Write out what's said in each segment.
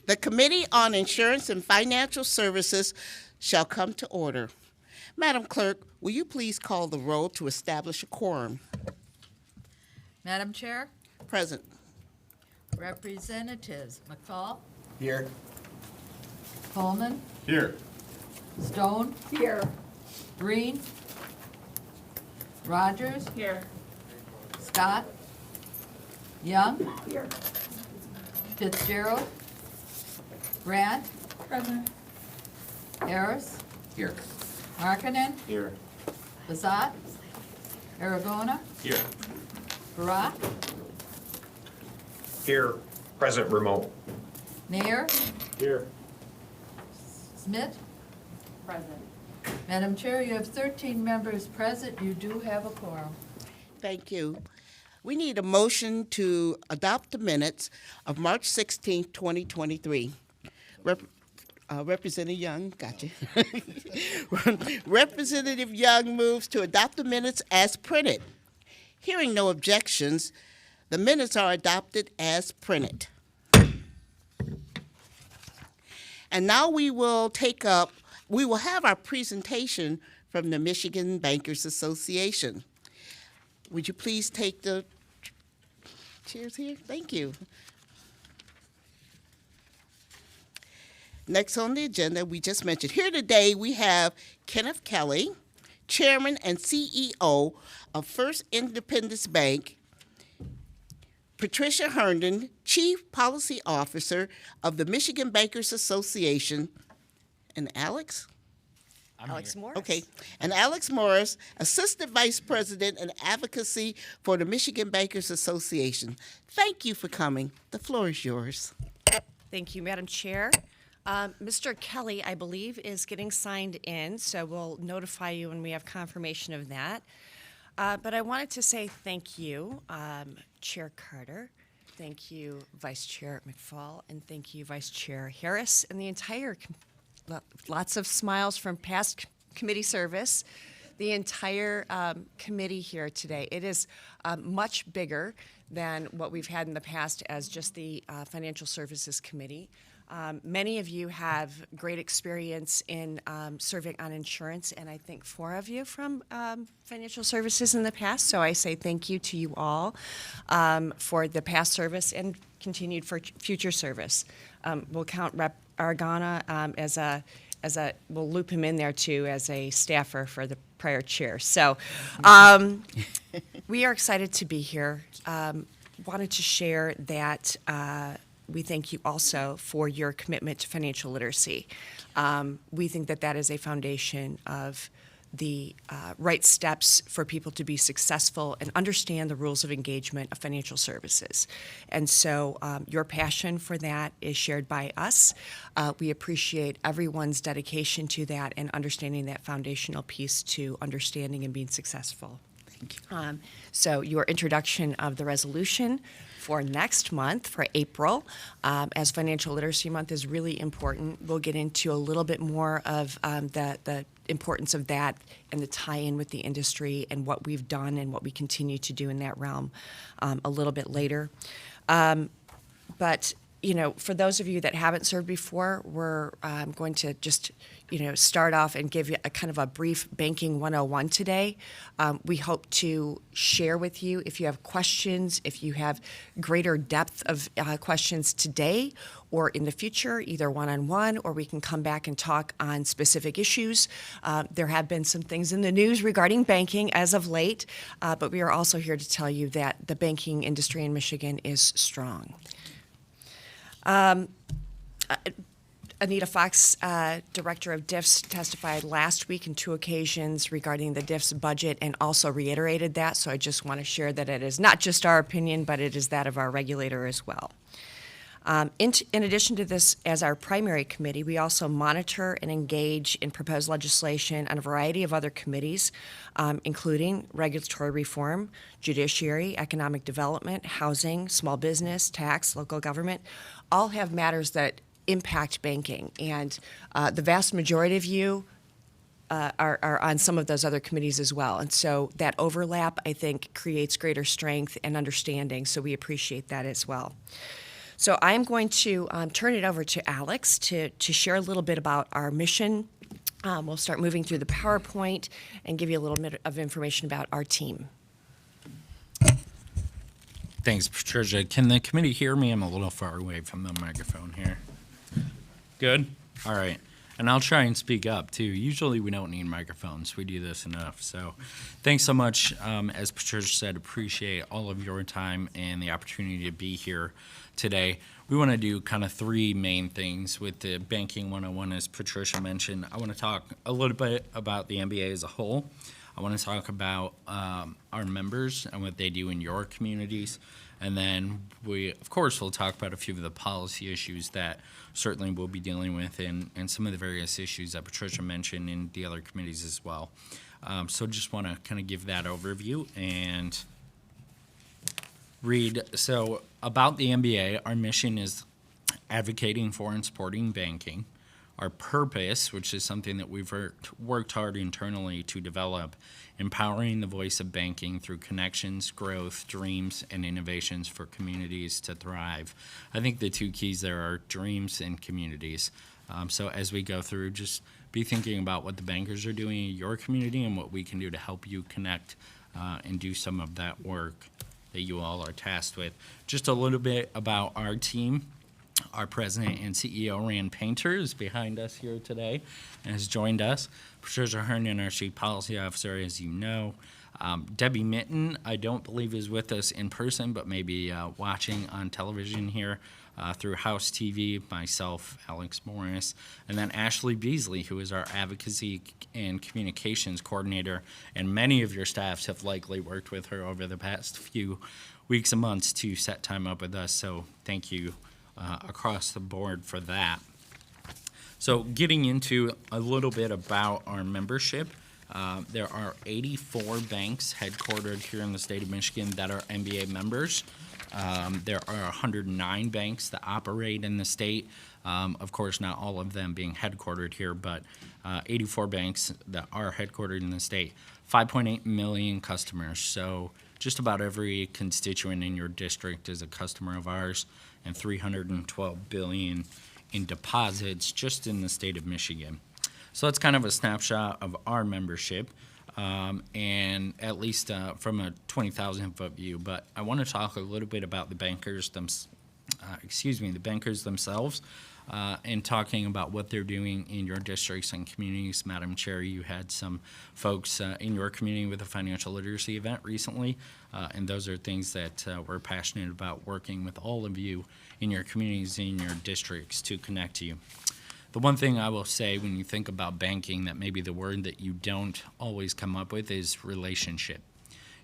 The Committee on Insurance and Financial Services shall come to order. Madam Clerk, will you please call the roll to establish a quorum? Madam Chair, Present. Representatives McFall, Here. Coleman, Here. Stone. Here. Green. Rogers. Here. Scott. Young. Here. Fitzgerald. Grant. Present. Harris. Here. Markinen. Here. Bazat. Aragona. Here. Barat. Here, present remote. Nair. Here. Smith. Present. Madam Chair, you have 13 members present. You do have a quorum. Thank you. We need a motion to adopt the minutes of March 16th, 2023. Representative Young, gotcha. Representative Young moves to adopt the minutes as printed. Hearing no objections, the minutes are adopted as printed. And now we will have our presentation from the Michigan Bankers Association. Would you please take the chairs here? Thank you. Next on the agenda, we just mentioned, here today we have Kenneth Kelly, Chairman and CEO of First Independence Bank, Patricia Herndon, Chief Policy Officer of the Michigan Bankers Association, and Alex? Alex Morris. Okay, and Alex Morris, Assistant Vice President and Advocacy for the Michigan Bankers Association. Thank you for coming. The floor is yours. Thank you, Madam Chair. Mr. Kelly, I believe, is getting signed in, so we'll notify you when we have confirmation of that. But I wanted to say thank you, Chair Carter. Thank you, Vice Chair McFall, and thank you, Vice Chair Harris, and the entire lots of smiles from past committee service. The entire committee here today. It is much bigger than what we've had in the past as just the Financial Services Committee. Many of you have great experience in serving on insurance, and I think 4 of you from financial services in the past. So I say thank you to you all for the past service and continued for future service. We'll count Rep. Aragona we'll loop him in there too as a staffer for the prior chair. So we are excited to be here. Wanted to share that we thank you also for your commitment to financial literacy. We think that that is a foundation of the right steps for people to be successful and understand the rules of engagement of financial services. And so your passion for that is shared by us. We appreciate everyone's dedication to that and understanding that foundational piece to understanding and being successful. Thank you. So your introduction of the resolution for next month, for April, as Financial Literacy Month is really important. We'll get into a little bit more of the importance of that and the tie-in with the industry and what we've done and what we continue to do in that realm a little bit later. But you know, for those of you that haven't served before, we're going to just, start off and give you a kind of a brief Banking 101 today. We hope to share with you if you have questions, if you have greater depth of questions today or in the future, either one-on-one, or we can come back and talk on specific issues. There have been some things in the news regarding banking as of late, but we are also here to tell you that the banking industry in Michigan is strong. Anita Fox, Director of DIFS, testified last week in 2 occasions regarding the DIFS budget and also reiterated that. So I just want to share that it is not just our opinion, but it is that of our regulator as well. In addition to this, as our primary committee, we also monitor and engage in proposed legislation on a variety of other committees, including regulatory reform, judiciary, economic development, housing, small business, tax, local government, all have matters that impact banking. And the vast majority of you are on some of those other committees as well. And so that overlap, I think, creates greater strength and understanding. So we appreciate that as well. So I'm going to turn it over to Alex to share a little bit about our mission. We'll start moving through the PowerPoint and give you a little bit of information about our team. Thanks, Patricia. Can the committee hear me? I'm a little far away from the microphone here. Good? All right. And I'll try and speak up, too. Usually we don't need microphones. We do this enough. So thanks so much. As Patricia said, appreciate all of your time and the opportunity to be here today. We want to do kind of three main things with the Banking 101, as Patricia mentioned. I want to talk a little bit about the MBA as a whole. I want to talk about our members and what they do in your communities. And then we, of course, will talk about a few of the policy issues that certainly we'll be dealing with and some of the various issues that Patricia mentioned in the other committees as well. So just want to kind of give that overview and read. So about the MBA, our mission is advocating for and supporting banking. Our purpose, which is something that we've worked hard internally to develop, empowering the voice of banking through connections, growth, dreams, and innovations for communities to thrive. I think the two keys there are dreams and communities. So as we go through, just be thinking about what the bankers are doing in your community and what we can do to help you connect and do some of that work that you all are tasked with. Just a little bit about our team. Our president and CEO, Rand Painter, is behind us here today and has joined us. Patricia Herndon, our chief policy officer, as you know. Debbie Mitten, I don't believe is with us in person, but maybe watching on television here through House TV, myself, Alex Morris, and then Ashley Beasley, who is our advocacy and communications coordinator, and many of your staffs have likely worked with her over the past few weeks and months to set time up with us, so thank you across the board for that. So getting into a little bit about our membership, there are 84 banks headquartered here in the state of Michigan that are MBA members. There are 109 banks that operate in the state. Of course, not all of them being headquartered here, but 84 banks that are headquartered in the state. 5.8 million customers. So just about every constituent in your district is a customer of ours, and $312 billion in deposits just in the state of Michigan. So that's kind of a snapshot of our membership, and at least from a 20,000-foot view. But I want to talk a little bit about the bankers themselves, and talking about what they're doing in your districts and communities. Madam Chair, you had some folks in your community with a financial literacy event recently, and those are things that we're passionate about working with all of you in your communities, in your districts, to connect you. The one thing I will say when you think about banking that maybe the word that you don't always come up with is relationship.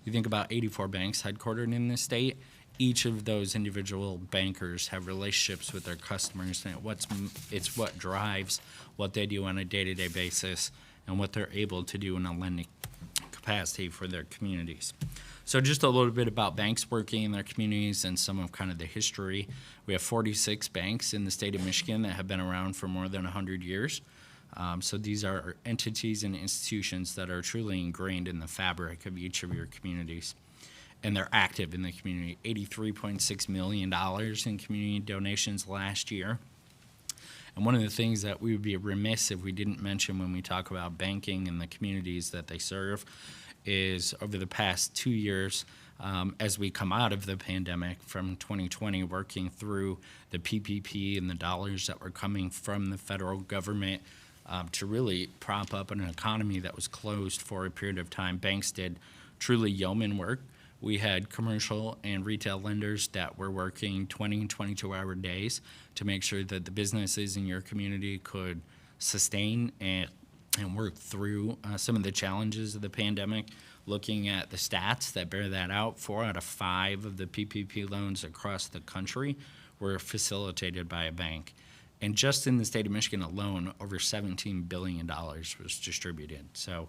You think about 84 banks headquartered in this state. Each of those individual bankers have relationships with their customers, and it's what drives what they do on a day-to-day basis and what they're able to do in a lending capacity for their communities. So just a little bit about banks working in their communities and some of kind of the history. We have 46 banks in the state of Michigan that have been around for more than 100 years. So these are entities and institutions that are truly ingrained in the fabric of each of your communities. And they're active in the community. $83.6 million in community donations last year. And one of the things that we would be remiss if we didn't mention when we talk about banking and the communities that they serve is over the past 2 years, as we come out of the pandemic from 2020, working through the PPP and the dollars that were coming from the federal government to really prop up an economy that was closed for a period of time. Banks did truly yeoman work. We had commercial and retail lenders that were working 20 and 22-hour days to make sure that the businesses in your community could sustain and work through some of the challenges of the pandemic. Looking at the stats that bear that out, 4 out of 5 of the PPP loans across the country were facilitated by a bank. And just in the state of Michigan alone, over $17 billion was distributed. So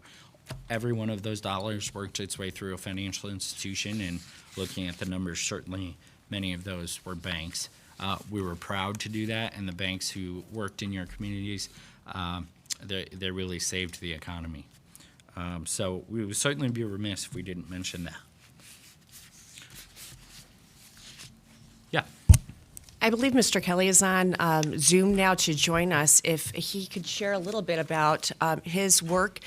every one of those dollars worked its way through a financial institution, and looking at the numbers, certainly many of those were banks. We were proud to do that, and the banks who worked in your communities, they really saved the economy. So we would certainly be remiss if we didn't mention that. Yeah. I believe Mr. Kelly is on Zoom now to join us. If he could share a little bit about his work.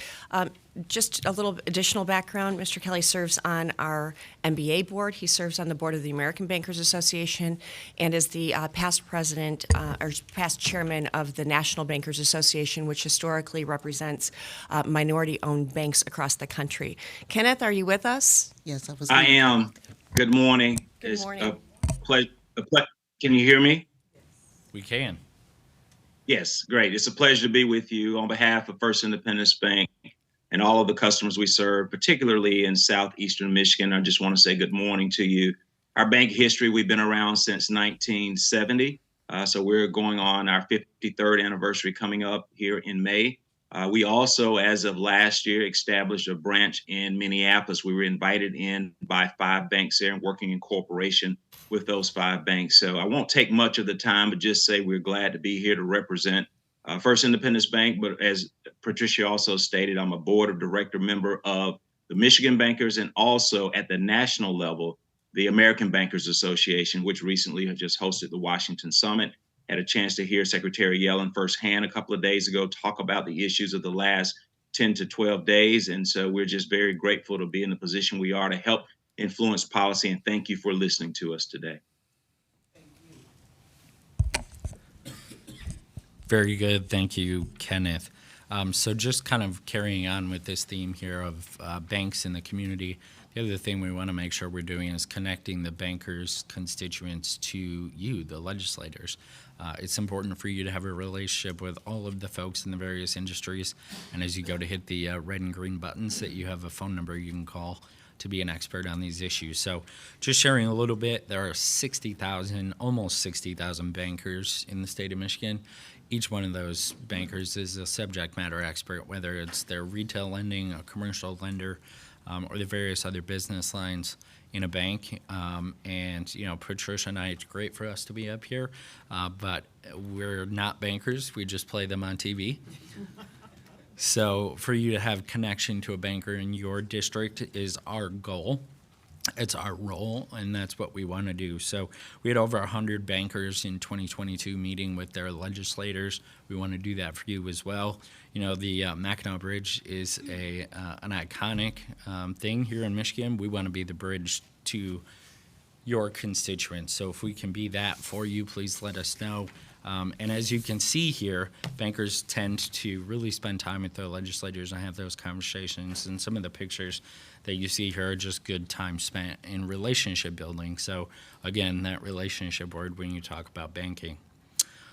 Just a little additional background. Mr. Kelly serves on our MBA board. He serves on the board of the American Bankers Association and is the past president or past chairman of the National Bankers Association, which historically represents minority-owned banks across the country. Kenneth, are you with us? Yes, I was. I am. Good morning. Good morning. It's a pleasure. Can you hear me? We can. Yes, great. It's a pleasure to be with you on behalf of First Independence Bank and all of the customers we serve, particularly in southeastern Michigan. I just want to say good morning to you. Our bank history, we've been around since 1970. So we're going on our 53rd anniversary coming up here in May. We also, as of last year, established a branch in Minneapolis. We were invited in by 5 banks there and working in cooperation with those 5 banks. So I won't take much of the time, but just say we're glad to be here to represent First Independence Bank. But as Patricia also stated, I'm a board of director member of the Michigan Bankers and also at the national level, the American Bankers Association, which recently has just hosted the Washington Summit. Had a chance to hear Secretary Yellen firsthand a couple of days ago talk about the issues of the last 10 to 12 days. And so we're just very grateful to be in the position we are to help influence policy. And thank you for listening to us today. Very good. Thank you, Kenneth. So just kind of carrying on with this theme here of banks in the community, the other thing we want to make sure we're doing is connecting the bankers' constituents to you, the legislators. It's important for you to have a relationship with all of the folks in the various industries. And as you go to hit the red and green buttons, that you have a phone number you can call to be an expert on these issues. So just sharing a little bit, there are 60,000, almost 60,000 bankers in the state of Michigan. Each one of those bankers is a subject matter expert, whether it's their retail lending, a commercial lender, or the various other business lines in a bank. And, you know, Patricia and I, it's great for us to be up here, but we're not bankers. We just play them on TV. So for you to have connection to a banker in your district is our goal. It's our role, and that's what we want to do. So we had over 100 bankers in 2022 meeting with their legislators. We want to do that for you as well. You know, the Mackinac Bridge is an iconic thing here in Michigan. We want to be the bridge to your constituents. So if we can be that for you, please let us know. And as you can see here, bankers tend to really spend time with their legislators and have those conversations. And some of the pictures that you see here are just good time spent in relationship building. So again, that relationship word when you talk about banking.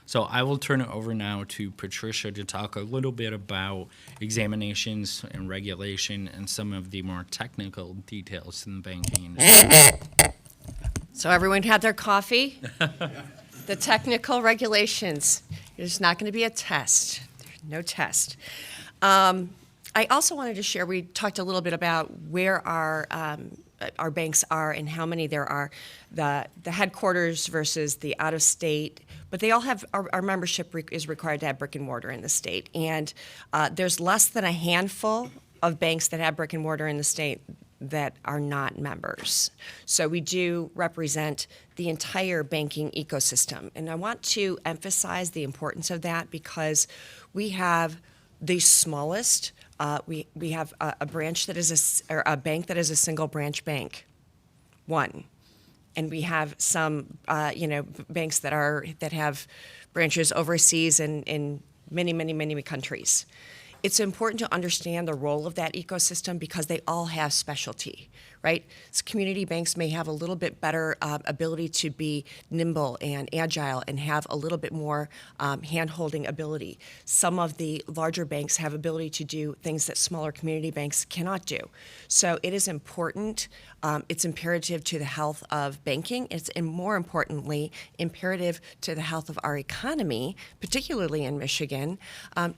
So I will turn it over now to Patricia to talk a little bit about examinations and regulation and some of the more technical details in the banking industry. So everyone had their coffee? The technical regulations. There's not going to be a test. There's no test. I also wanted to share, we talked a little bit about where our banks are and how many there are, the headquarters versus the out-of-state, but they all have, our membership is required to have brick and mortar in the state. And there's less than a handful of banks that have brick and mortar in the state that are not members. So we do represent the entire banking ecosystem. And I want to emphasize the importance of that because we have the smallest, we have a branch that is or a bank that is a single branch bank, one. And we have some, banks that have branches overseas in many, many, many countries. It's important to understand the role of that ecosystem because they all have specialty, right? So community banks may have a little bit better ability to be nimble and agile and have a little bit more hand-holding ability. Some of the larger banks have ability to do things that smaller community banks cannot do. So it is important. It's imperative to the health of banking. It's, and more importantly, imperative to the health of our economy, particularly in Michigan,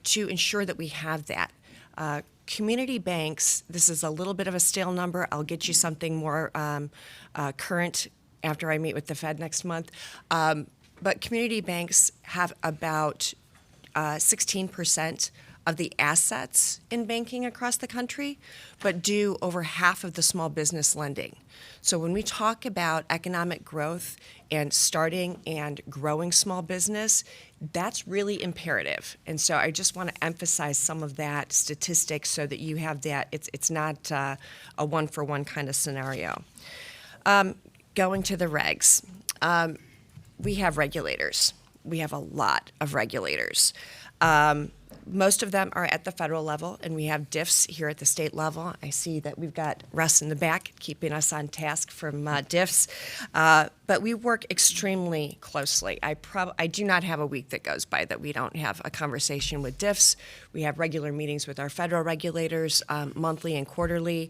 to ensure that we have that. Community banks, this is a little bit of a stale number. I'll get you something more current after I meet with the Fed next month. But community banks have about 16% of the assets in banking across the country, but do over half of the small business lending. So when we talk about economic growth and starting and growing small business, that's really imperative. And so I just want to emphasize some of that statistics so that you have that. It's not a one-for-one kind of scenario. Going to the regs. We have regulators. We have a lot of regulators. Most of them are at the federal level, and we have DIFs here at the state level. I see that we've got Russ in the back keeping us on task from DIFs. But we work extremely closely. I do not have a week that goes by that we don't have a conversation with DIFs. We have regular meetings with our federal regulators, monthly and quarterly.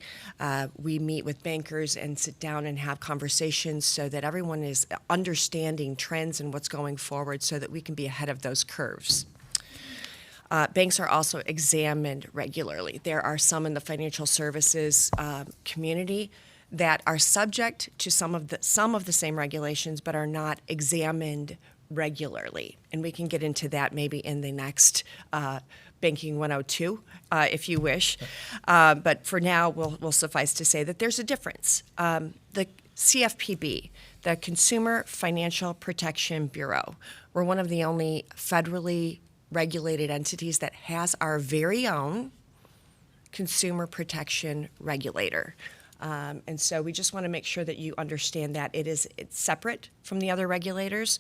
We meet with bankers and sit down and have conversations so that everyone is understanding trends and what's going forward so that we can be ahead of those curves. Banks are also examined regularly. There are some in the financial services community that are subject to some of the same regulations, but are not examined regularly. And we can get into that maybe in the next Banking 102, if you wish. But for now, we'll suffice to say that there's a difference. The CFPB, the Consumer Financial Protection Bureau, we're one of the only federally regulated entities that has our very own consumer protection regulator. And so we just want to make sure that you understand that it's separate from the other regulators.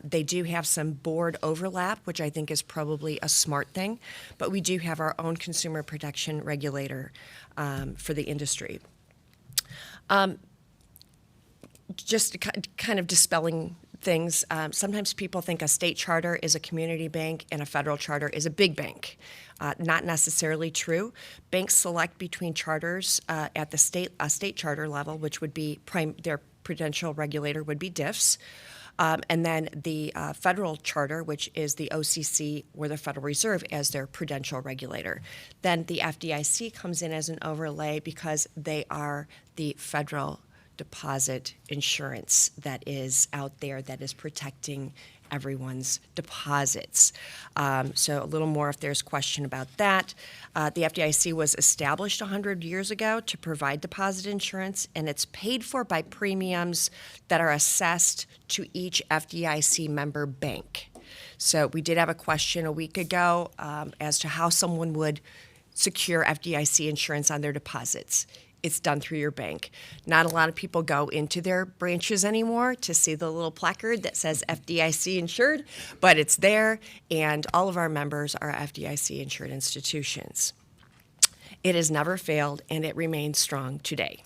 They do have some board overlap, which I think is probably a smart thing, but we do have our own consumer protection regulator for the industry. Just kind of dispelling things. Sometimes people think a state charter is a community bank and a federal charter is a big bank. Not necessarily true. Banks select between charters at the state charter level, which would be their prudential regulator would be DIFs. And then the federal charter, which is the OCC or the Federal Reserve as their prudential regulator. Then the FDIC comes in as an overlay because they are the federal deposit insurance that is out there that is protecting everyone's deposits. So a little more if there's question about that. The FDIC was established 100 years ago to provide deposit insurance, and it's paid for by premiums that are assessed to each FDIC member bank. So we did have a question a week ago as to how someone would secure FDIC insurance on their deposits. It's done through your bank. Not a lot of people go into their branches anymore to see the little placard that says FDIC insured, but it's there, and all of our members are FDIC insured institutions. It has never failed, and it remains strong today.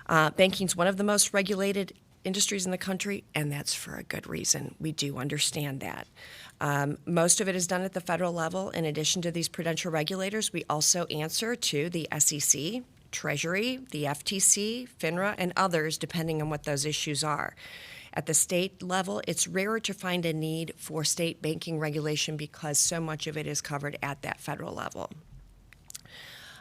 Banking is one of the most regulated industries in the country, and that's for a good reason. We do understand that. Most of it is done at the federal level. In addition to these prudential regulators, we also answer to the SEC, Treasury, the FTC, FINRA, and others, depending on what those issues are. At the state level, it's rarer to find a need for state banking regulation because so much of it is covered at that federal level.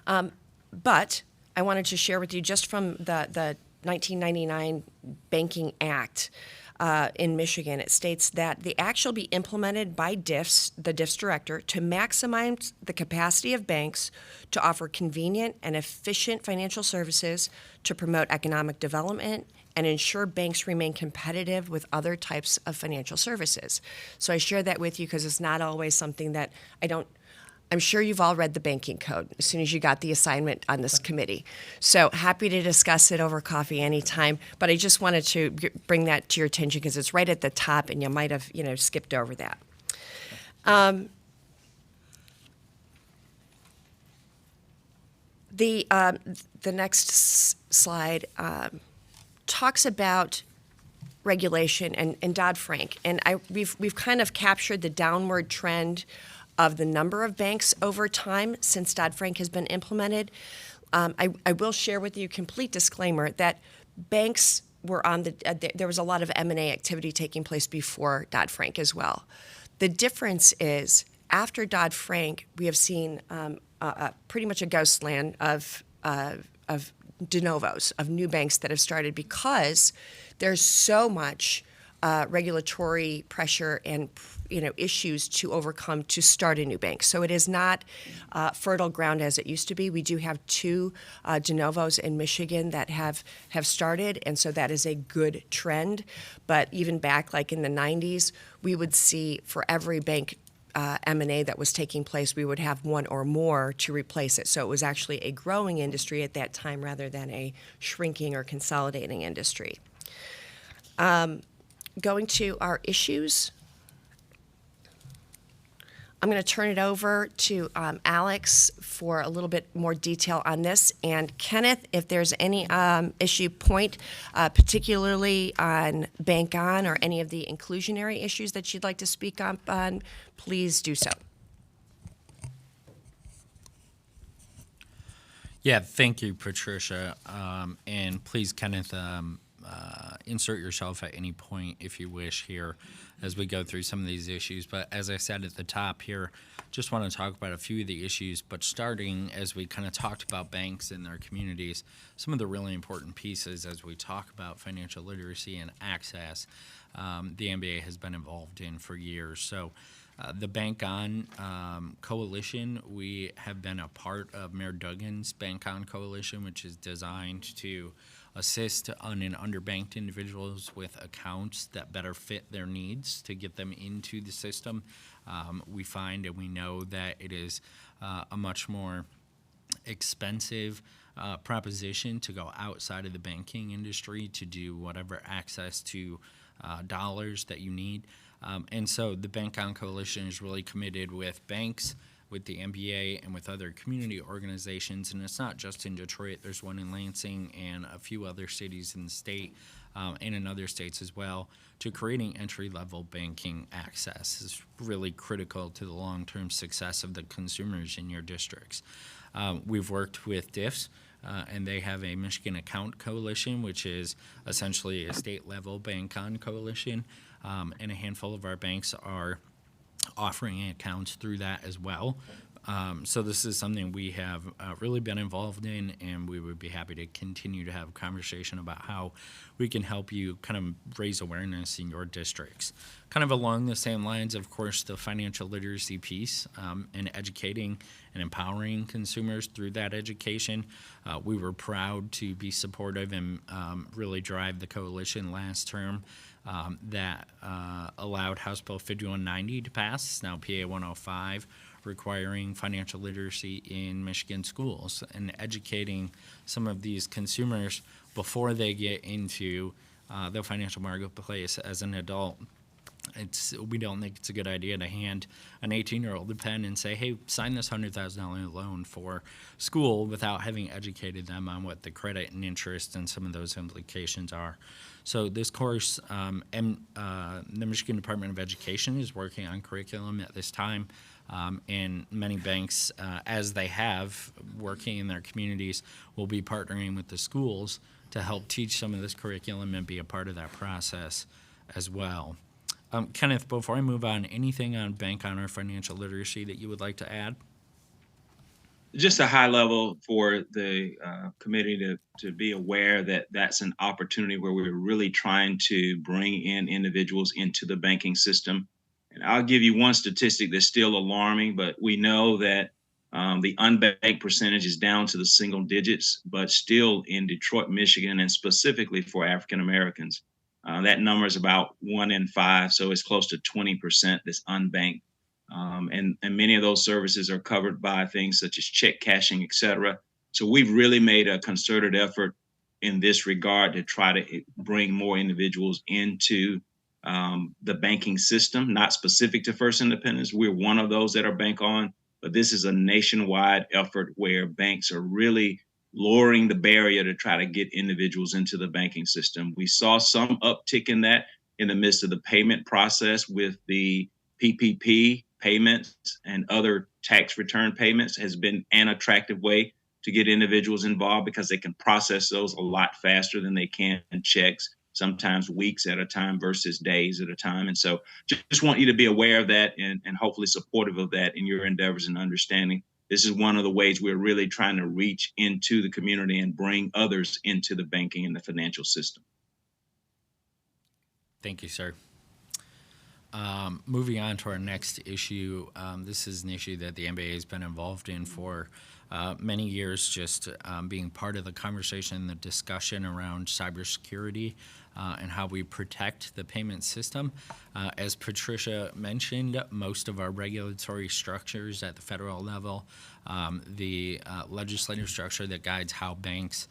But I wanted to share with you just from the 1999 Banking Act in Michigan, it states that the act shall be implemented by DIFs, the DIFs director, to maximize the capacity of banks to offer convenient and efficient financial services, to promote economic development, and ensure banks remain competitive with other types of financial services. So I share that with you because it's not always something that I'm sure you've all read the banking code as soon as you got the assignment on this committee. So happy to discuss it over coffee anytime, but I just wanted to bring that to your attention because it's right at the top and you might have, skipped over that. The next slide talks about regulation and Dodd-Frank, and we've kind of captured the downward trend of the number of banks over time since Dodd-Frank has been implemented. I will share with you a complete disclaimer that banks were on there was a lot of M&A activity taking place before Dodd-Frank as well. The difference is after Dodd-Frank, we have seen pretty much a ghost land of de novos, of new banks that have started because there's so much regulatory pressure and issues to overcome to start a new bank. So it is not fertile ground as it used to be. We do have 2 de novos in Michigan that have started, and so that is a good trend. But even back like in the 90s, we would see for every bank M&A that was taking place, we would have 1 or more to replace it. So it was actually a growing industry at that time rather than a shrinking or consolidating industry. Going to our issues, I'm going to turn it over to Alex for a little bit more detail on this. And Kenneth, if there's any issue point, particularly on Bank On or any of the inclusionary issues that you'd like to speak on, please do so. Yeah, thank you, Patricia. And please, Kenneth, insert yourself at any point if you wish here as we go through some of these issues. But as I said at the top here, just want to talk about a few of the issues, but starting as we kind of talked about banks and their communities, some of the really important pieces as we talk about financial literacy and access, the MBA has been involved in for years. So the Bank On Coalition, we have been a part of Mayor Duggan's Bank On Coalition, which is designed to assist un- and underbanked individuals with accounts that better fit their needs to get them into the system. We find and we know that it is a much more expensive proposition to go outside of the banking industry to do whatever access to dollars that you need. And so the Bank On Coalition is really committed with banks, with the MBA, and with other community organizations. And it's not just in Detroit. There's one in Lansing and a few other cities in the state and in other states as well, to creating entry-level banking access is really critical to the long-term success of the consumers in your districts. We've worked with DIFS, and they have a Michigan Account Coalition, which is essentially a state-level Bank On coalition, and a handful of our banks are offering accounts through that as well. So this is something we have really been involved in, and we would be happy to continue to have a conversation about how we can help you kind of raise awareness in your districts. Kind of along the same lines, of course, the financial literacy piece and educating and empowering consumers through that education. We were proud to be supportive and really drive the coalition last term that allowed House Bill 5190 to pass. It's now PA 105, requiring financial literacy in Michigan schools and educating some of these consumers before they get into the financial marketplace as an adult. We don't think it's a good idea to hand an 18-year-old a pen and say, hey, sign this $100,000 loan for school without having educated them on what the credit and interest and some of those implications are. So this course, the Michigan Department of Education is working on curriculum at this time, and many banks, as they have, working in their communities, will be partnering with the schools to help teach some of this curriculum and be a part of that process as well. Kenneth, before I move on, anything on Bank On or financial literacy that you would like to add? Just a high level for the committee to be aware that that's an opportunity where we're really trying to bring in individuals into the banking system. And I'll give you one statistic that's still alarming, but we know that the unbanked percentage is down to the single digits, but still in Detroit, Michigan, and specifically for African Americans, that number is about 1 in 5, so it's close to 20% that's unbanked. And many of those services are covered by things such as check cashing, et cetera. So we've really made a concerted effort in this regard to try to bring more individuals into the banking system, not specific to First Independence. We're one of those that are Bank On, but this is a nationwide effort where banks are really lowering the barrier to try to get individuals into the banking system. We saw some uptick in that in the midst of the payment process with the PPP payments and other tax return payments has been an attractive way to get individuals involved because they can process those a lot faster than they can checks, sometimes weeks at a time versus days at a time. And so just want you to be aware of that and hopefully supportive of that in your endeavors and understanding. This is one of the ways we're really trying to reach into the community and bring others into the banking and the financial system. Thank you, sir. Moving on to our next issue, this is an issue that the NBA has been involved in for many years, just being part of the conversation, the discussion around cybersecurity and how we protect the payment system. As Patricia mentioned, most of our regulatory structures at the federal level, the legislative structure that guides how banks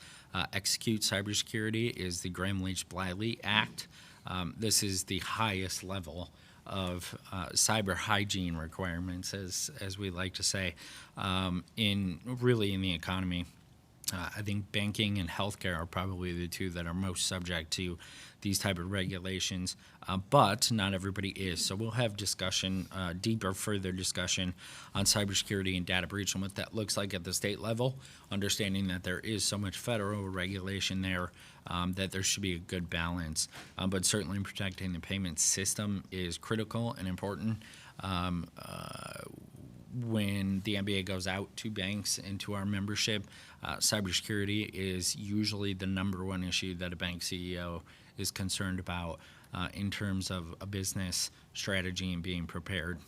execute cybersecurity is the Gramm-Leach-Bliley Act. This is the highest level of cyber hygiene requirements, as we like to say, in the economy. I think banking and healthcare are probably the two that are most subject to these type of regulations, but not everybody is. So we'll have discussion, further discussion on cybersecurity and data breach and what that looks like at the state level, understanding that there is so much federal regulation there that there should be a good balance. But certainly protecting the payment system is critical and important. When the NBA goes out to banks and to our membership, cybersecurity is usually the number one issue that a bank CEO is concerned about in terms of a business strategy and being prepared.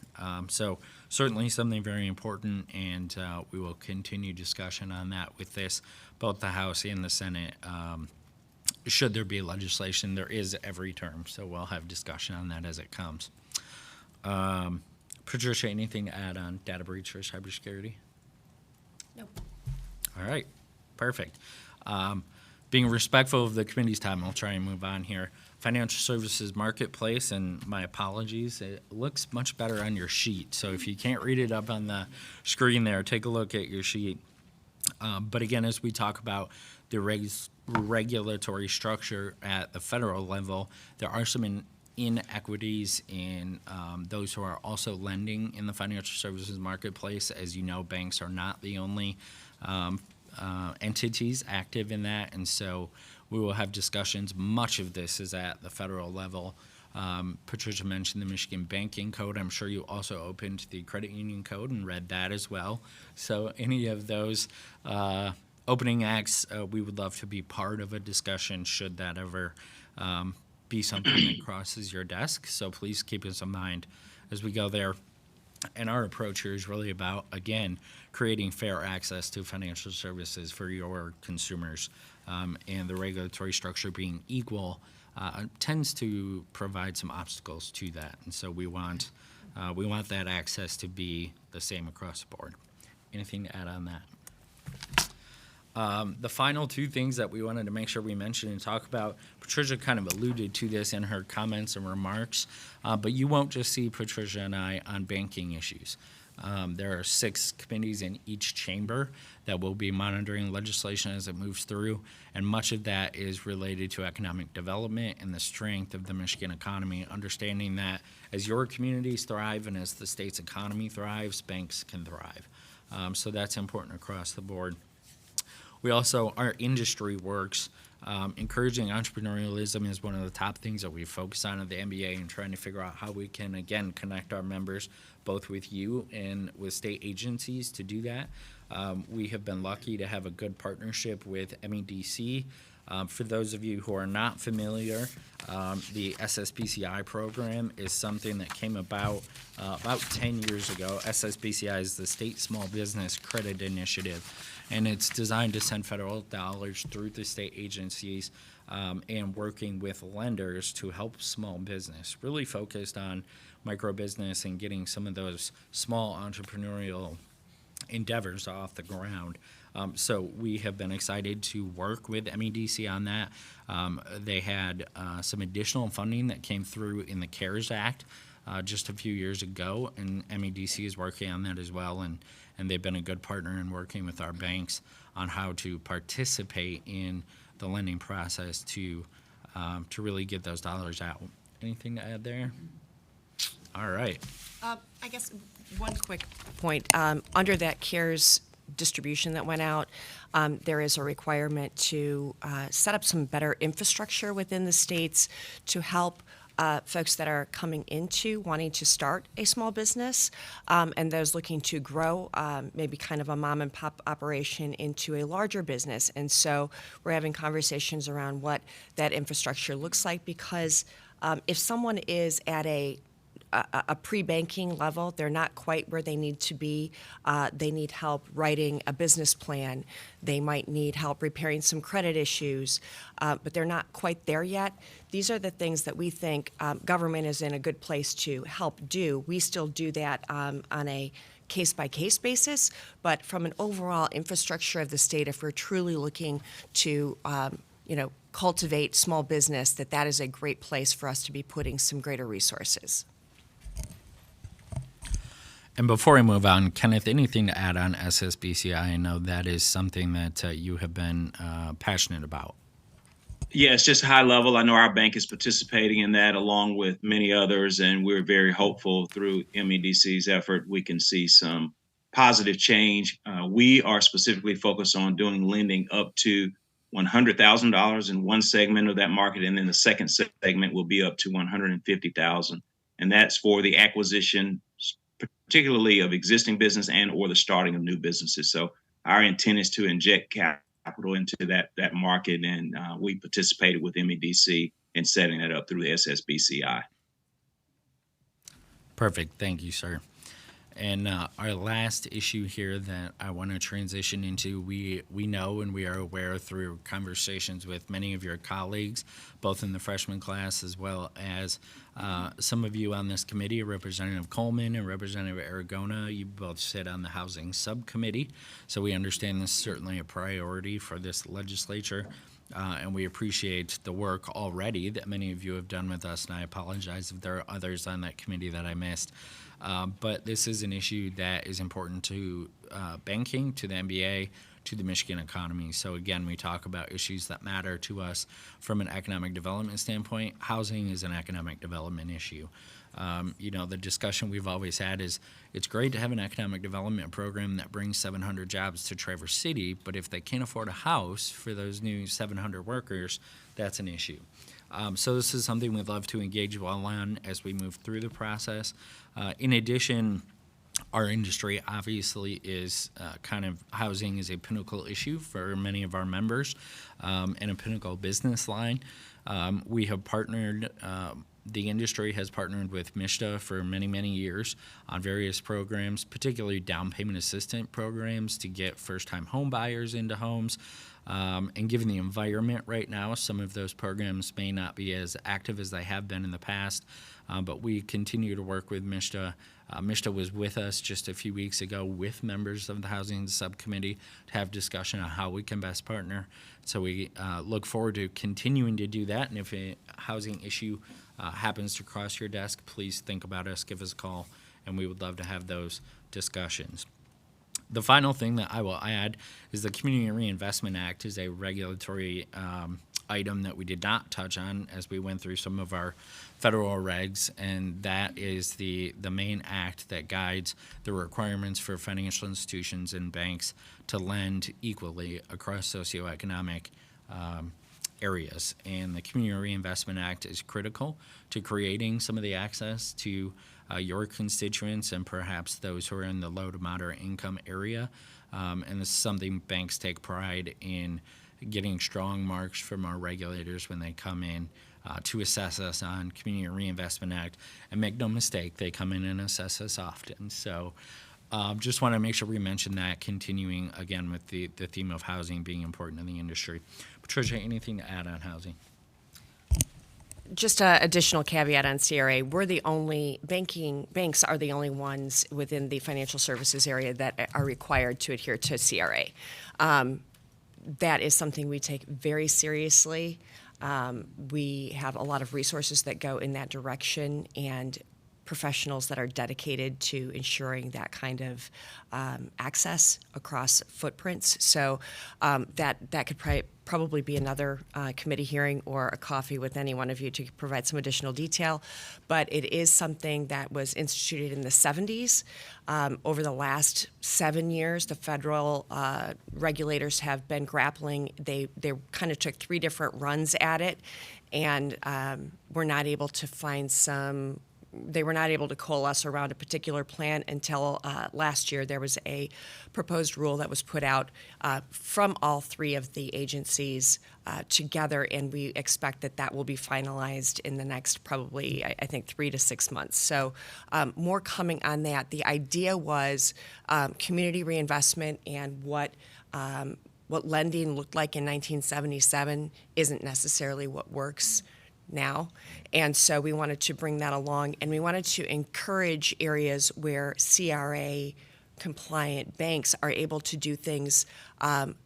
So certainly something very important, and we will continue discussion on that with this, both the House and the Senate. Should there be legislation, there is every term, so we'll have discussion on that as it comes. Patricia, anything to add on data breach or cybersecurity? Nope. All right, perfect. Being respectful of the committee's time, I'll try and move on here. Financial Services Marketplace, and my apologies, it looks much better on your sheet. So if you can't read it up on the screen there, take a look at your sheet. But again, as we talk about the regulatory structure at the federal level, there are some inequities in those who are also lending in the financial services marketplace. As you know, banks are not the only entities active in that, and so we will have discussions. Much of this is at the federal level. Patricia mentioned the Michigan Banking Code. I'm sure you also opened the Credit Union Code and read that as well. So any of those opening acts, we would love to be part of a discussion should that ever be something that crosses your desk. So please keep us in mind as we go there. And our approach here is really about, again, creating fair access to financial services for your consumers. And the regulatory structure being equal tends to provide some obstacles to that. And so we want that access to be the same across the board. Anything to add on that? The final two things that we wanted to make sure we mention and talk about, Patricia kind of alluded to this in her comments and remarks, but you won't just see Patricia and I on banking issues. There are 6 committees in each chamber that will be monitoring legislation as it moves through, and much of that is related to economic development and the strength of the Michigan economy, understanding that as your communities thrive and as the state's economy thrives, banks can thrive. So that's important across the board. We also, our industry works. Encouraging entrepreneurialism is one of the top things that we focus on at the NBA, and trying to figure out how we can, again, connect our members both with you and with state agencies to do that. We have been lucky to have a good partnership with MEDC. For those of you who are not familiar, the SSBCI program is something that came about 10 years ago. SSBCI is the State Small Business Credit Initiative, and it's designed to send federal dollars through the state agencies and working with lenders to help small business, really focused on micro business and getting some of those small entrepreneurial endeavors off the ground. So we have been excited to work with MEDC on that. They had some additional funding that came through in the CARES Act just a few years ago, and MEDC is working on that as well, and they've been a good partner in working with our banks on how to participate in the lending process to really get those dollars out. Anything to add there? All right. I guess one quick point. Under that CARES distribution that went out, there is a requirement to set up some better infrastructure within the states to help folks that are coming into wanting to start a small business and those looking to grow maybe kind of a mom and pop operation into a larger business. And so we're having conversations around what that infrastructure looks like, because If someone is at a pre-banking level, they're not quite where they need to be. They need help writing a business plan. They might need help repairing some credit issues, but they're not quite there yet. These are the things that we think government is in a good place to help do. We still do that on a case-by-case basis, but from an overall infrastructure of the state, if we're truly looking to cultivate small business, that is a great place for us to be putting some greater resources. And before I move on, Kenneth, anything to add on SSBCI? I know that is something that you have been passionate about. Yes, just high level. I know our bank is participating in that along with many others, and we're very hopeful through MEDC's effort we can see some positive change. We are specifically focused on doing lending up to $100,000 in one segment of that market, and then the second segment will be up to $150,000, and that's for the acquisition, particularly of existing business and or the starting of new businesses. So our intent is to inject capital into that market, and we participated with MEDC in setting that up through the SSBCI. Perfect. Thank you, sir. And our last issue here that I want to transition into, we know and we are aware through conversations with many of your colleagues, both in the freshman class as well as some of you on this committee, Representative Coleman and Representative Aragona. You both sit on the Housing Subcommittee, so we understand this is certainly a priority for this legislature. And we appreciate the work already that many of you have done with us, and I apologize if there are others on that committee that I missed. But this is an issue that is important to banking, to the MBA, to the Michigan economy. So again, we talk about issues that matter to us from an economic development standpoint. Housing is an economic development issue. The discussion we've always had is it's great to have an economic development program that brings 700 jobs to Traverse City, but if they can't afford a house for those new 700 workers, that's an issue. So this is something we'd love to engage well on as we move through the process. In addition, our industry obviously is housing is a pinnacle issue for many of our members and a pinnacle business line. We have partnered, the industry has partnered with MSHDA for many, many years on various programs, particularly down payment assistance programs to get first-time home buyers into homes. And given the environment right now, some of those programs may not be as active as they have been in the past, but we continue to work with MSHDA. MSHDA was with us just a few weeks ago with members of the Housing Subcommittee to have discussion on how we can best partner. So we look forward to continuing to do that, and if a housing issue happens to cross your desk, please think about us, give us a call, and we would love to have those discussions. The final thing that I will add is the Community Reinvestment Act is a regulatory item that we did not touch on as we went through some of our federal regs, and that is the main act that guides the requirements for financial institutions and banks to lend equally across socioeconomic areas. And the Community Reinvestment Act is critical to creating some of the access to your constituents and perhaps those who are in the low to moderate income area. And this is something banks take pride in getting strong marks from our regulators when they come in to assess us on Community Reinvestment Act. And make no mistake, they come in and assess us often. So just want to make sure we mention that, continuing again with the theme of housing being important in the industry. Patricia, anything to add on housing? Just an additional caveat on CRA. We're the only banks are the only ones within the financial services area that are required to adhere to CRA. That is something we take very seriously. We have a lot of resources that go in that direction and professionals that are dedicated to ensuring that kind of access across footprints. So that could probably be another committee hearing or a coffee with any one of you to provide some additional detail. But it is something that was instituted in the 70s. Over the last 7 years, the federal regulators have been grappling. They kind of took 3 different runs at it, and were not able to find some they were not able to coalesce around a particular plan until last year. There was a proposed rule that was put out from all three of the agencies together, and we expect that that will be finalized in the next probably, I think, 3 to 6 months. So more coming on that. The idea was community reinvestment, and what lending looked like in 1977 isn't necessarily what works now. And so we wanted to bring that along, and we wanted to encourage areas where CRA compliant banks are able to do things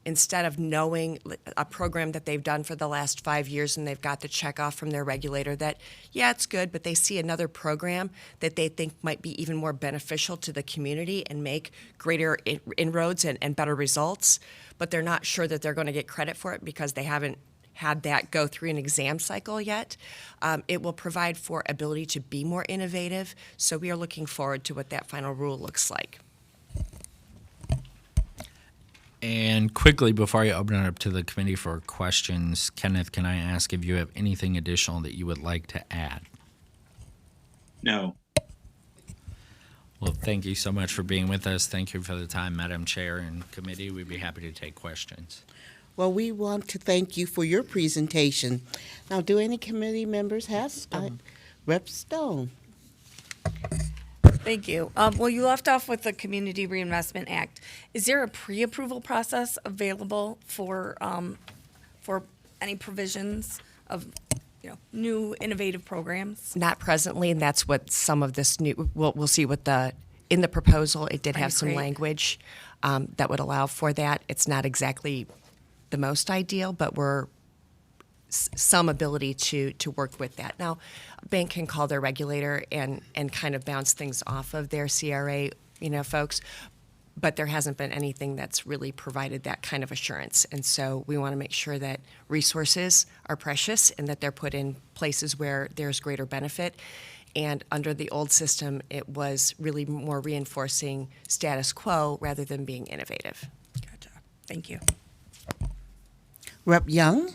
instead of knowing a program that they've done for the last 5 years and they've got the check off from their regulator that, yeah, it's good, but they see another program that they think might be even more beneficial to the community and make greater inroads and better results, but they're not sure that they're going to get credit for it because they haven't had that go through an exam cycle yet. It will provide for ability to be more innovative, so we are looking forward to what that final rule looks like. And quickly, before I open it up to the committee for questions, Kenneth, can I ask if you have anything additional that you would like to add? No. Well, thank you so much for being with us. Thank you for the time, Madam Chair and committee. We'd be happy to take questions. Well, we want to thank you for your presentation. Now, do any committee members have? Rep. Stone. Thank you. Well, you left off with the Community Reinvestment Act. Is there a pre-approval process available for any provisions of, new innovative programs? Not presently, and that's what some of this new, we'll see what in the proposal, it did have some Great. language that would allow for that. It's not exactly the most ideal, but we're some ability to work with that. Now, a bank can call their regulator and kind of bounce things off of their CRA, folks, but there hasn't been anything that's really provided that kind of assurance. And so we want to make sure that resources are precious and that they're put in places where there's greater benefit. And under the old system, it was really more reinforcing status quo rather than being innovative. Gotcha. Thank you. Rep. Young.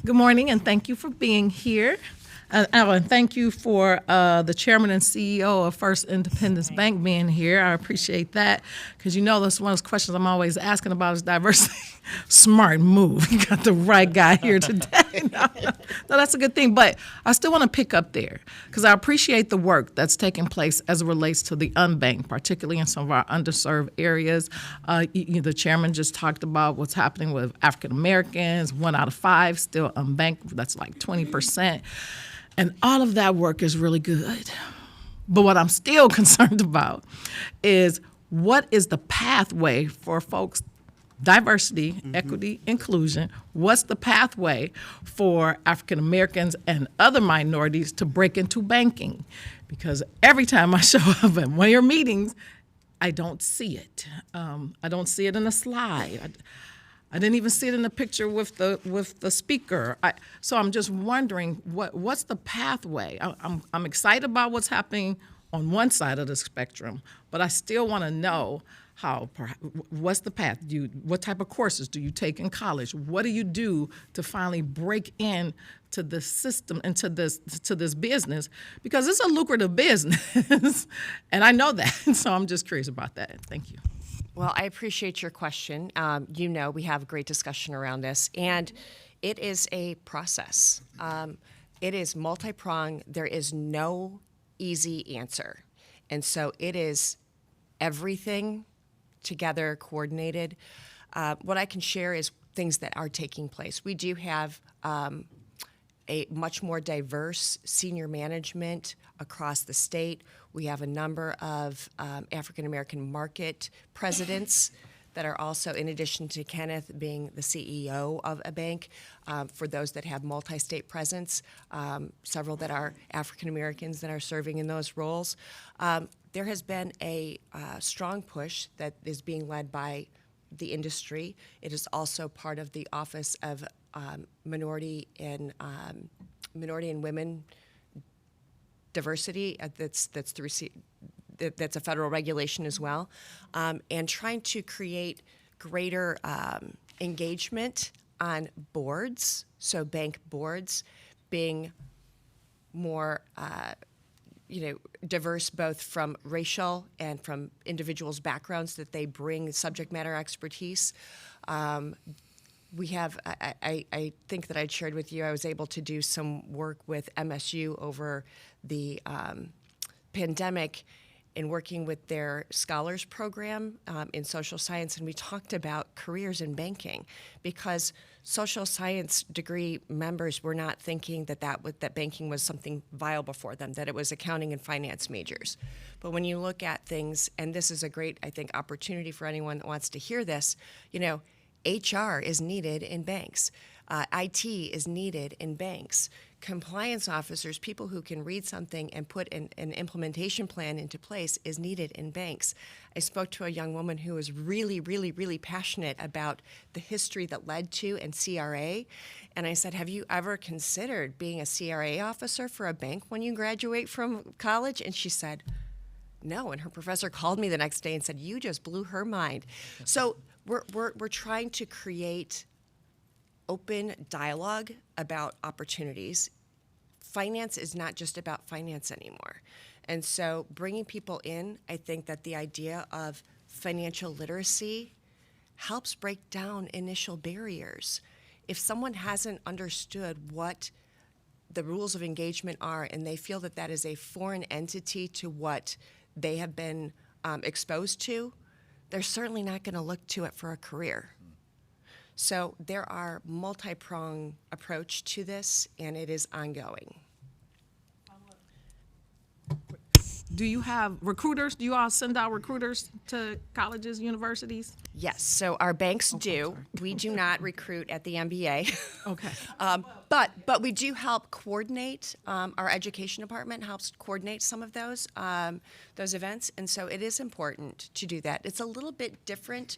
Good morning, and thank you for being here. And thank you for the chairman and CEO of First Independence Bank being here. I appreciate that because that's one of those questions I'm always asking about is diversity. Smart move. You got the right guy here today. No, that's a good thing. But I still want to pick up there because I appreciate the work that's taking place as it relates to the unbanked, particularly in some of our underserved areas. The chairman just talked about what's happening with African Americans. 1 out of 5 still unbanked. That's like 20%. And all of that work is really good. But what I'm still concerned about is what is the pathway for folks, diversity, equity, inclusion, what's the pathway for African Americans and other minorities to break into banking? Because every time I show up at one of your meetings, I don't see it. I don't see it in a slide. I didn't even see it in the picture with the speaker. So I'm just wondering what's the pathway. I'm excited about what's happening on one side of the spectrum, but I still want to know what's the path? What type of courses do you take in college? What do you do to finally break in to the system and to this business? Because it's a lucrative business, and I know that. So I'm just curious about that. Thank you. Well, I appreciate your question. We have a great discussion around this, and it is a process. It is multi-pronged. There is no easy answer. And so it is everything together, coordinated. What I can share is things that are taking place. We do have a much more diverse senior management across the state. We have a number of African American market presidents that are also, in addition to Kenneth being the CEO of a bank, for those that have multi-state presence, several that are African Americans that are serving in those roles. There has been a strong push that is being led by the industry. It is also part of the Office of Minority and Women Diversity. That's a federal regulation as well, and trying to create greater engagement on boards. So bank boards being more diverse both from racial and from individuals' backgrounds, that they bring subject matter expertise. We have, I think that I'd shared with you, I was able to do some work with MSU over the pandemic in working with their scholars program in social science, and we talked about careers in banking, because social science degree members were not thinking that banking was something viable for them, that it was accounting and finance majors. But when you look at things, and this is a great, I think, opportunity for anyone that wants to hear this, HR is needed in banks. IT is needed in banks. Compliance officers, people who can read something and put an implementation plan into place, is needed in banks. I spoke to a young woman who was really, really, really passionate about the history that led to and CRA. And I said, have you ever considered being a CRA officer for a bank when you graduate from college? And she said, no. And her professor called me the next day and said, you just blew her mind. So we're trying to create open dialogue about opportunities. Finance is not just about finance anymore. And so bringing people in, I think that the idea of financial literacy helps break down initial barriers. If someone hasn't understood what the rules of engagement are, and they feel that that is a foreign entity to what they have been exposed to, they're certainly not going to look to it for a career. So there are multi-pronged approach to this, and it is ongoing. Do you have recruiters? Do you all send out recruiters to colleges, universities? Yes, so our banks do. We do not recruit at the MBA. Okay. But we do help coordinate. Our education department helps coordinate some of those events, and so it is important to do that. It's a little bit different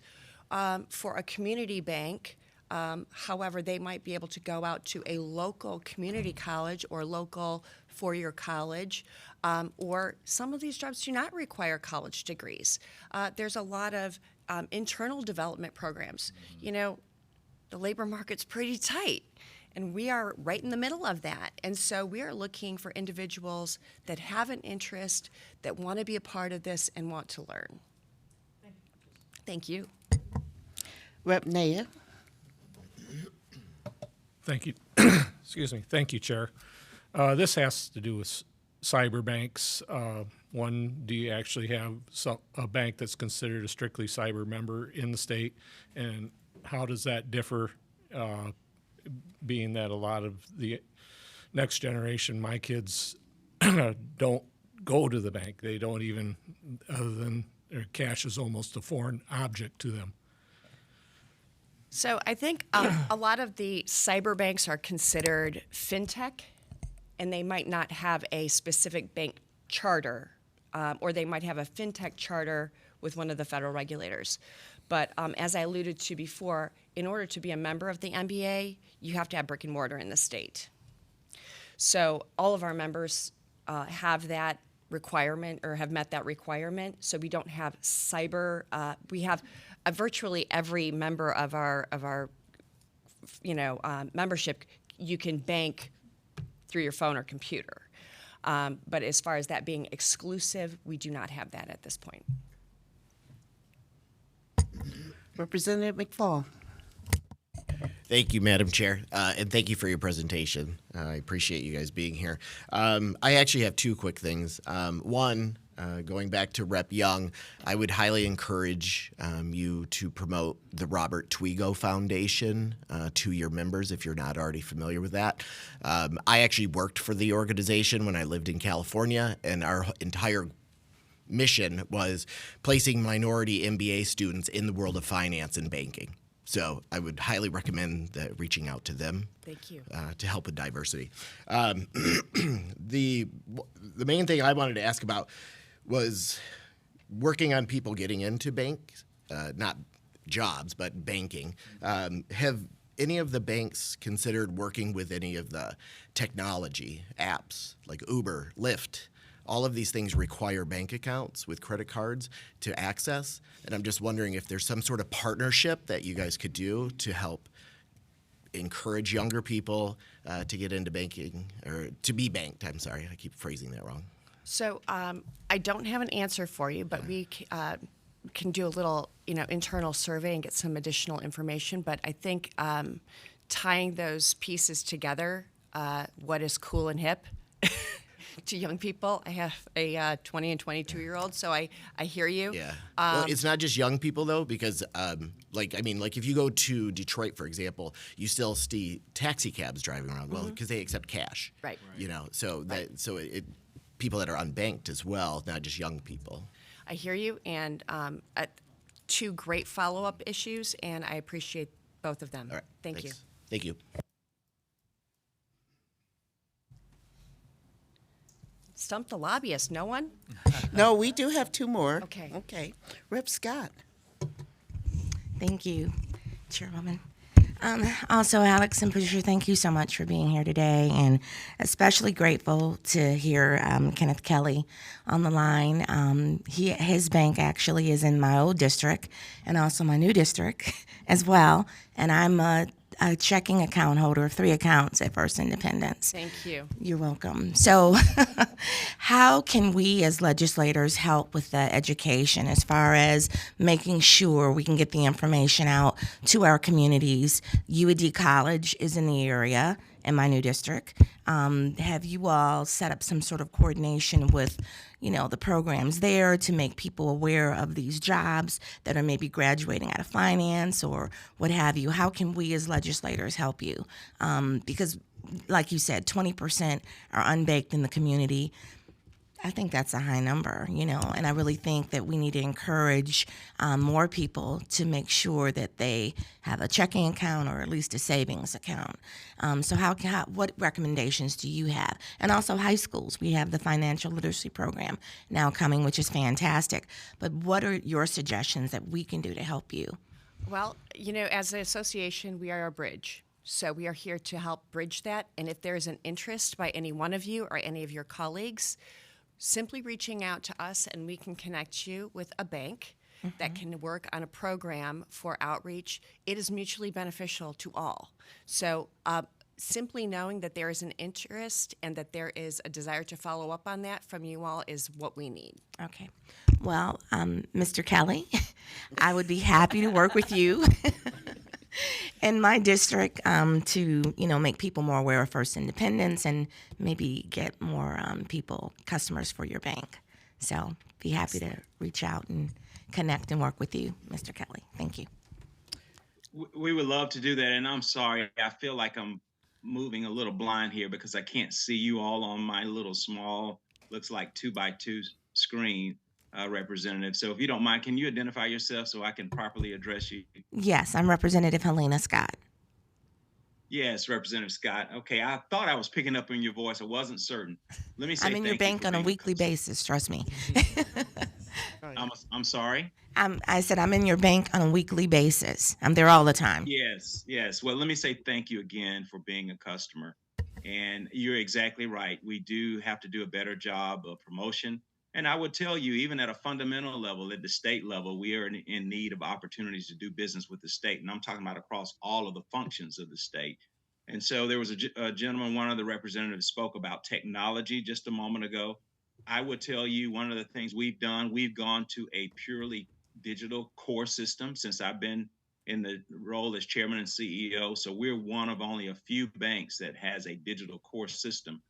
for a community bank. However, they might be able to go out to a local community college or local four-year college, or some of these jobs do not require college degrees. There's a lot of internal development programs. The labor market's pretty tight, and we are right in the middle of that. And so we are looking for individuals that have an interest, that want to be a part of this and want to learn. Thank you. Rep. Naya. Thank you. Excuse me. Thank you, Chair. This has to do with cyber banks. One, do you actually have a bank that's considered a strictly cyber member in the state? And how does that differ, being that a lot of the next generation, my kids, don't go to the bank. They don't even, other than their cash is almost a foreign object to them. So I think a lot of the cyber banks are considered fintech, and they might not have a specific bank charter, or they might have a fintech charter with one of the federal regulators. But as I alluded to before, in order to be a member of the MBA, you have to have brick and mortar in the state. So all of our members have that requirement or have met that requirement. So we don't have cyber. We have virtually every member of our membership. You can bank through your phone or computer. But as far as that being exclusive, we do not have that at this point. Representative McFall. Thank you, Madam Chair, and thank you for your presentation. I appreciate you guys being here. I actually have two quick things. One, going back to Rep. Young, I would highly encourage you to promote the Robert Twigo Foundation to your members if you're not already familiar with that. I actually worked for the organization when I lived in California, and our entire mission was placing minority MBA students in the world of finance and banking. So I would highly recommend reaching out to them. Thank you. To help with diversity. The main thing I wanted to ask about was working on people getting into banks, not jobs, but banking. Have any of the banks considered working with any of the technology apps like Uber, Lyft? All of these things require bank accounts with credit cards to access. And I'm just wondering if there's some sort of partnership that you guys could do to help encourage younger people to get into banking or to be banked. I'm sorry, I keep phrasing that wrong. So I don't have an answer for you, but we can do a little, internal survey and get some additional information. But I think tying those pieces together, what is cool and hip to young people. I have a 20 and 22-year-old, so I hear you. Yeah. Well, it's not just young people though, because like if you go to Detroit, for example, you still see taxi cabs driving around. Well, because they accept cash. Right. So people that are unbanked as well, not just young people. I hear you, and two great follow-up issues, and I appreciate both of them. All right. Thank you. Thanks. Thank you. Stump the lobbyist. No one? No, we do have two more. Okay. Okay. Rep. Scott. Thank you, Chairwoman. Also, Alex and Patricia, thank you so much for being here today, and especially grateful to hear Kenneth Kelly on the line. His bank actually is in my old district and also my new district as well, and I'm a checking account holder of 3 accounts at First Independence. Thank you. You're welcome. So how can we as legislators help with the education as far as making sure we can get the information out to our communities? UAD College is in the area in my new district. Have you all set up some sort of coordination with, the programs there to make people aware of these jobs that are maybe graduating out of finance or what have you? How can we as legislators help you? Because like you said, 20% are unbanked in the community. I think that's a high number, and I really think that we need to encourage more people to make sure that they have a checking account or at least a savings account. So what recommendations do you have? And also high schools. We have the financial literacy program now coming, which is fantastic. But what are your suggestions that we can do to help you? Well, as an association, we are a bridge. So we are here to help bridge that. And if there is an interest by any one of you or any of your colleagues, simply reaching out to us and we can connect you with a bank that can work on a program for outreach. It is mutually beneficial to all. So simply knowing that there is an interest and that there is a desire to follow up on that from you all is what we need. Okay. Well, Mr. Kelly, I would be happy to work with you in my district to, make people more aware of First Independence and maybe get more customers for your bank. So be happy to reach out and connect and work with you, Mr. Kelly. Thank you. We would love to do that. And I'm sorry, I feel like I'm moving a little blind here because I can't see you all on my little small, looks like 2x2 screen. Representative. So if you don't mind, can you identify yourself so I can properly address you? Yes, I'm Representative Helena Scott. Yes, Representative Scott. Okay, I thought I was picking up on your voice. I wasn't certain. Let me say I'm in your bank on a weekly basis, trust me. I'm sorry? I said I'm in your bank on a weekly basis. I'm there all the time. Yes. Well, let me say thank you again for being a customer. And you're exactly right. We do have to do a better job of promotion. And I would tell you, even at a fundamental level, at the state level, we are in need of opportunities to do business with the state. And I'm talking about across all of the functions of the state. And so there was a gentleman, one of the representatives spoke about technology just a moment ago. I would tell you one of the things we've done, we've gone to a purely digital core system since I've been in the role as chairman and CEO. So we're one of only a few banks that has a digital core system.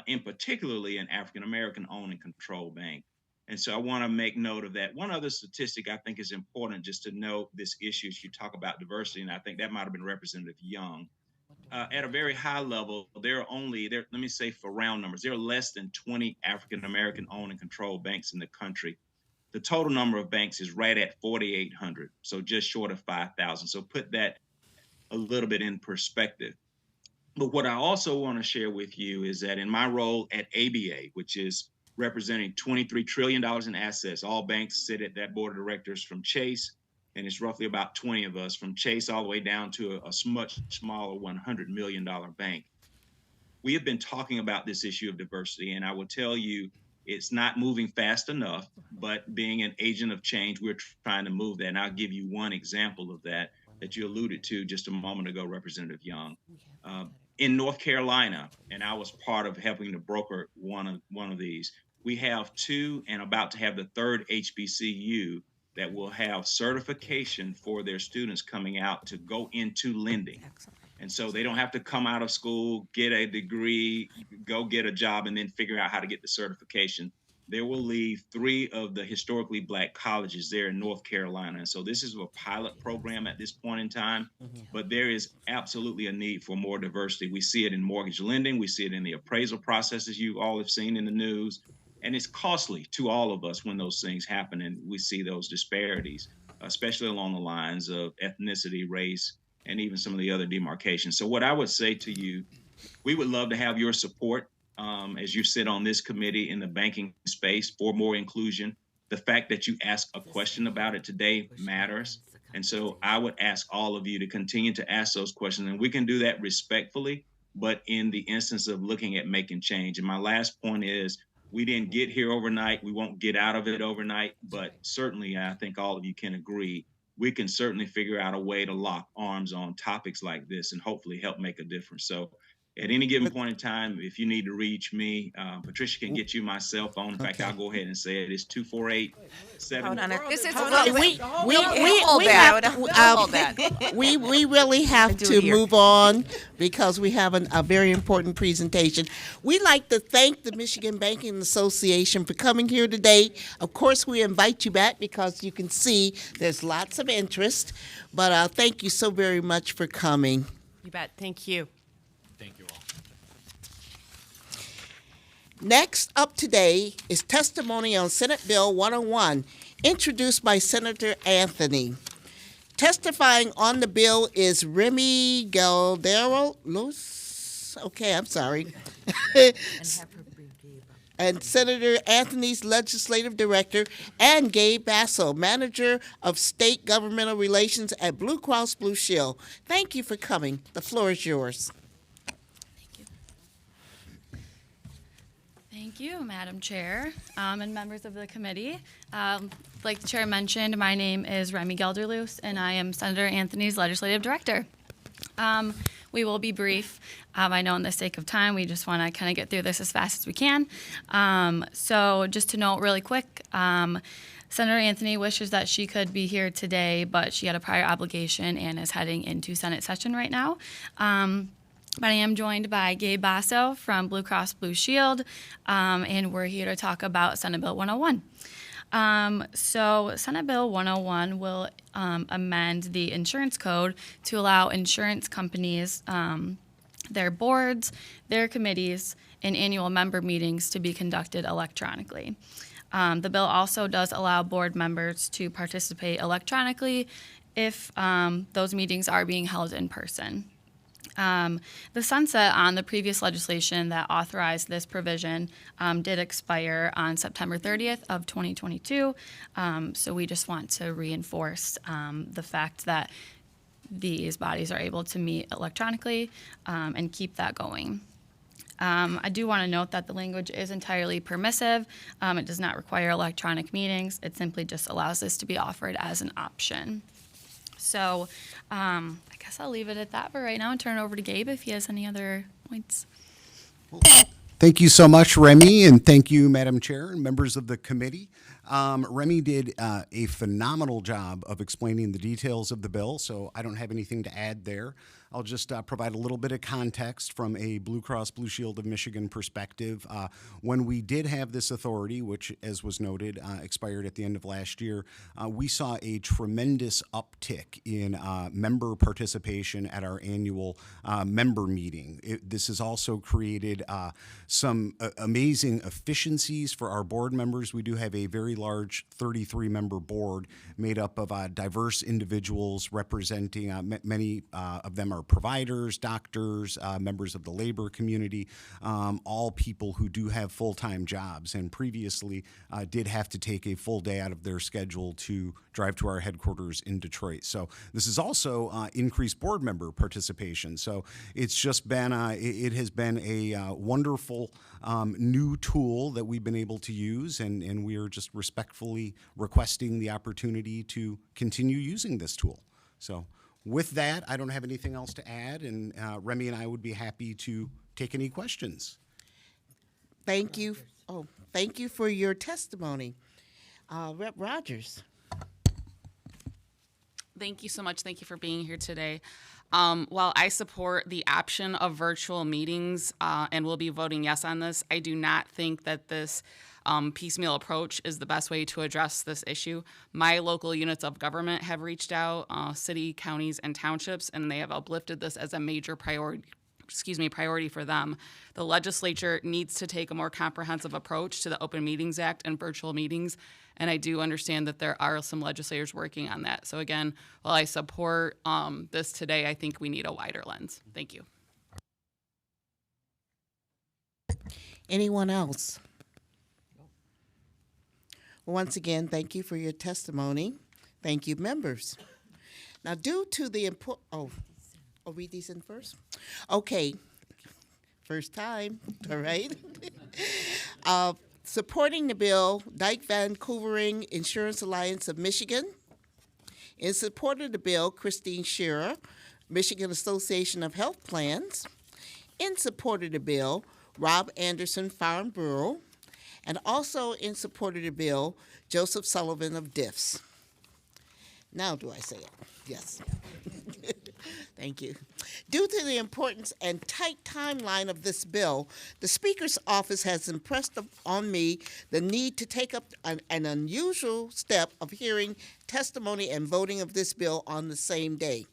In particularly an African-American owned and controlled bank. And so I want to make note of that. One other statistic I think is important just to note this issue as you talk about diversity, and I think that might have been Representative Young. At a very high level, let me say for round numbers, there are less than 20 African-American owned and controlled banks in the country. The total number of banks is right at 4,800, so just short of 5,000. So put that a little bit in perspective. But what I also want to share with you is that in my role at ABA, which is representing $23 trillion in assets, all banks sit at that board of directors from Chase, and it's roughly about 20 of us from Chase all the way down to a much smaller $100 million bank. We have been talking about this issue of diversity, and I will tell you it's not moving fast enough, but being an agent of change, we're trying to move that. And I'll give you one example of that. that you alluded to just a moment ago, Representative Young. In North Carolina, and I was part of helping to broker one of these, we have two and about to have the third HBCU that will have certification for their students coming out to go into lending. And so they don't have to come out of school, get a degree, go get a job, and then figure out how to get the certification. They will leave 3 of the historically Black colleges there in North Carolina. And so this is a pilot program at this point in time, but there is absolutely a need for more diversity. We see it in mortgage lending. We see it in the appraisal processes you all have seen in the news. And it's costly to all of us when those things happen and we see those disparities, especially along the lines of ethnicity, race, and even some of the other demarcations. So what I would say to you, we would love to have your support as you sit on this committee in the banking space for more inclusion. The fact that you ask a question about it today matters. And so I would ask all of you to continue to ask those questions. And we can do that respectfully, but in the instance of looking at making change. And my last point is, we didn't get here overnight. We won't get out of it overnight, but certainly I think all of you can agree, we can certainly figure out a way to lock arms on topics like this and hopefully help make a difference. So at any given point in time, if you need to reach me, Patricia can get you my cell phone. In fact, I'll go ahead and say it. It's 248-7. Hold on. This is We really have do to it here. move on because we have a very important presentation. We'd like to thank the Michigan Banking Association for coming here today. Of course, we invite you back because you can see there's lots of interest. But thank you so very much for coming. You bet. Thank you. Thank you all. Next up today is testimony on Senate Bill 101, introduced by Senator Anthony. Testifying on the bill is Remy Galderos. Okay, I'm sorry. And Senator Anthony's legislative director, and Gabe Basso, manager of state governmental relations at Blue Cross Blue Shield. Thank you for coming. The floor is yours. Thank you, Madam Chair, and members of the committee. Like the chair mentioned, my name is Remy Gelderloos, and I am Senator Anthony's legislative director. We will be brief. I know in the sake of time, we just want to kind of get through this as fast as we can. So just to note really quick, Senator Anthony wishes that she could be here today, but she had a prior obligation and is heading into Senate session right now. But I am joined by Gabe Basso from Blue Cross Blue Shield, and we're here to talk about Senate Bill 101. So Senate Bill 101 will amend the insurance code to allow insurance companies, their boards, their committees, and annual member meetings to be conducted electronically. The bill also does allow board members to participate electronically if those meetings are being held in person. The sunset on the previous legislation that authorized this provision did expire on September 30th of 2022. So we just want to reinforce the fact that these bodies are able to meet electronically and keep that going. I do want to note that the language is entirely permissive. It does not require electronic meetings. It simply just allows this to be offered as an option. So I guess I'll leave it at that for right now and turn it over to Gabe if he has any other points. Thank you so much, Remy, and thank you, Madam Chair and members of the committee. Remy did a phenomenal job of explaining the details of the bill, so I don't have anything to add there. I'll just provide a little bit of context from a Blue Cross Blue Shield of Michigan perspective. When we did have this authority, which, as was noted, expired at the end of last year, we saw a tremendous uptick in member participation at our annual member meeting. This has also created some amazing efficiencies for our board members. We do have a very large 33-member board made up of diverse individuals representing many of them are providers, doctors, members of the labor community, all people who do have full-time jobs and previously did have to take a full day out of their schedule to drive to our headquarters in Detroit. So this is also increased board member participation. So it's just been, it has been a wonderful new tool that we've been able to use, and we are just respectfully requesting the opportunity to continue using this tool. So with that, I don't have anything else to add, and Remy and I would be happy to take any questions. Thank you. Oh, thank you for your testimony. Rep. Rogers. Thank you so much. Thank you for being here today. While I support the option of virtual meetings and will be voting yes on this, I do not think that this piecemeal approach is the best way to address this issue. My local units of government have reached out, city, counties, and townships, and they have uplifted this as a major priority for them. The legislature needs to take a more comprehensive approach to the Open Meetings Act and virtual meetings, and I do understand that there are some legislators working on that. So again, while I support this today, I think we need a wider lens. Thank you. Anyone else? Once again, thank you for your testimony. Thank you, members. Now, due to the I'll read these in first? Okay. First time, all right. Supporting the bill, Dyke Van Couvering Insurance Alliance of Michigan. In support of the bill, Christine Shearer, Michigan Association of Health Plans. In support of the bill, Rob Anderson, Farm Bureau. And also in support of the bill, Joseph Sullivan of DIFS. Now do I say it? Yes. Thank you. Due to the importance and tight timeline of this bill, the Speaker's office has impressed on me the need to take up an unusual step of hearing testimony and voting of this bill on the same day.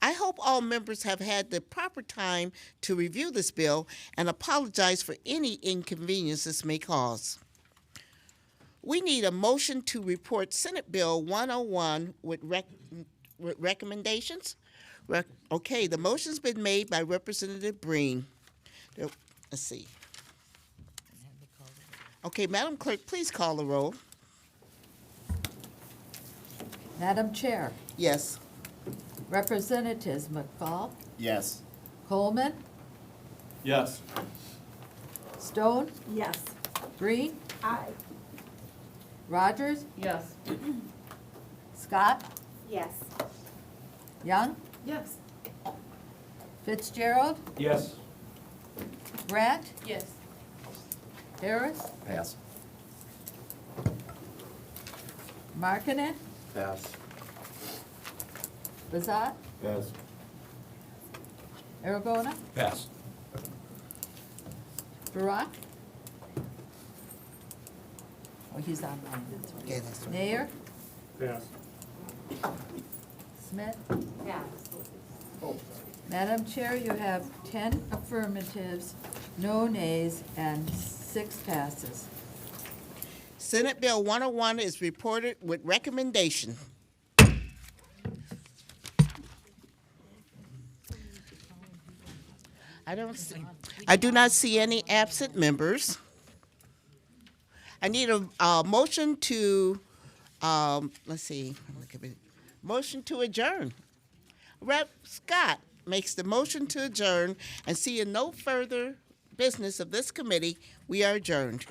I hope all members have had the proper time to review this bill and apologize for any inconvenience this may cause. We need a motion to report Senate Bill 101 with recommendations. Okay, the motion's been made by Representative Breen. Let's see. Okay, Madam Clerk, please call the roll. Madam Chair, Yes. Representatives McFall, Yes. Coleman, Yes. Stone, Yes. Green, Aye. Rogers, Yes. Scott, Yes. Young, Yes. Fitzgerald, Yes. Grant, Yes. Harris, Pass. Markinen, Pass. Bazat, Pass. Aragona, Pass. Barak. Oh, he's online, that's right. Okay, that's right. Mayor, Pass. Smith. Madam Chair, you have 10 affirmatives, no nays, and 6 passes. Senate Bill 101 is reported with recommendation. I do not see any absent members. I need a motion to, let's see, motion to adjourn. Rep. Scott makes the motion to adjourn, and seeing no further business of this committee, we are adjourned.